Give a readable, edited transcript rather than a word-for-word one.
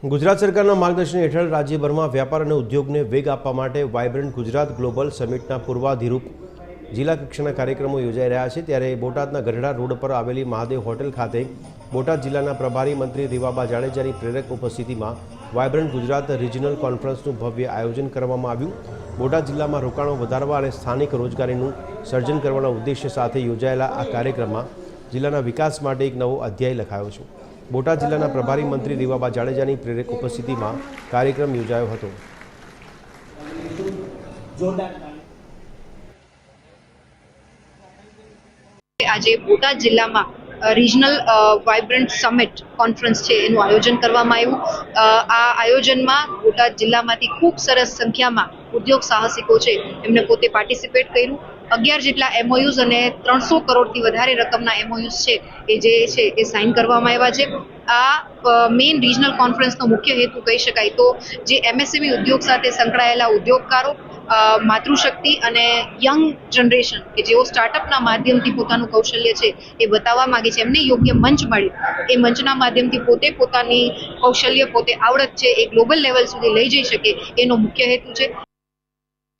ગુજરાત સરકારના માર્ગદર્શન હેઠળ રાજ્યભરમાં વ્યાપાર અને ઉદ્યોગને વેગ આપવા માટે વાઇબ્રન્ટ ગુજરાત ગ્લોબલ સમિટના પૂર્વાધિરૂપ જિલ્લા કક્ષાના કાર્યક્રમો યોજાઈ રહ્યા છે। ત્યારે બોટાદના ગઢડા રોડ પર આવેલી મહાદેવ હોટેલ ખાતે બોટાદ જિલ્લાના પ્રભારી મંત્રી રીવાબા જાડેજાની પ્રેરક ઉપસ્થિતિમાં વાઇબ્રન્ટ ગુજરાત રિજનલ કોન્ફરન્સનું ભવ્ય આયોજન કરવામાં આવ્યું। બોટાદ જિલ્લામાં રોકાણો વધારવા અને સ્થાનિક રોજગારીનું સર્જન કરવાના ઉદ્દેશ્ય સાથે યોજાયેલા આ કાર્યક્રમમાં જિલ્લાના વિકાસ માટે એક નવો અધ્યાય લખાયો છે। બોટાદ જિલ્લાના પ્રભારી મંત્રી રીવાબા જાડેજાની પ્રેરક ઉપસ્થિતિમાં કાર્યક્રમ યોજાયો હતો। આજે બોટાદ જિલ્લામાં રિજનલ વાઇબ્રન્ટ સમિટ કોન્ફરન્સ છે એનું આયોજન કરવામાં આવ્યું। આ આયોજનમાં બોટાદ જિલ્લામાંથી ખૂબ સરસ સંખ્યામાં ઉદ્યોગ સાહસિકો છે એમને પોતે પાર્ટિસિપેટ કર્યું। 11 જેટલા એમઓયુઝ અને 300 કરોડથી વધારે રકમના એમઓયુઝ છે એ સાઇન કરવામાં આવ્યા છે। આ મેઇન રિજનલ કોન્ફરન્સનો મુખ્ય હેતુ કહી શકાય તો જે એમએસએમઈ ઉદ્યોગ સાથે સંકળાયેલા ઉદ્યોગકારો, માતૃશક્તિ અને યંગ જનરેશન કે જેઓ સ્ટાર્ટઅપના માધ્યમથી પોતાનું કૌશલ્ય છે એ બતાવવા માંગે છે, એમને યોગ્ય મંચ મળ્યું। એ મંચના માધ્યમથી પોતે પોતાની કૌશલ્ય, પોતે આવડત છે એ ગ્લોબલ લેવલ સુધી લઈ જઈ શકે એનો મુખ્ય હેતુ છે।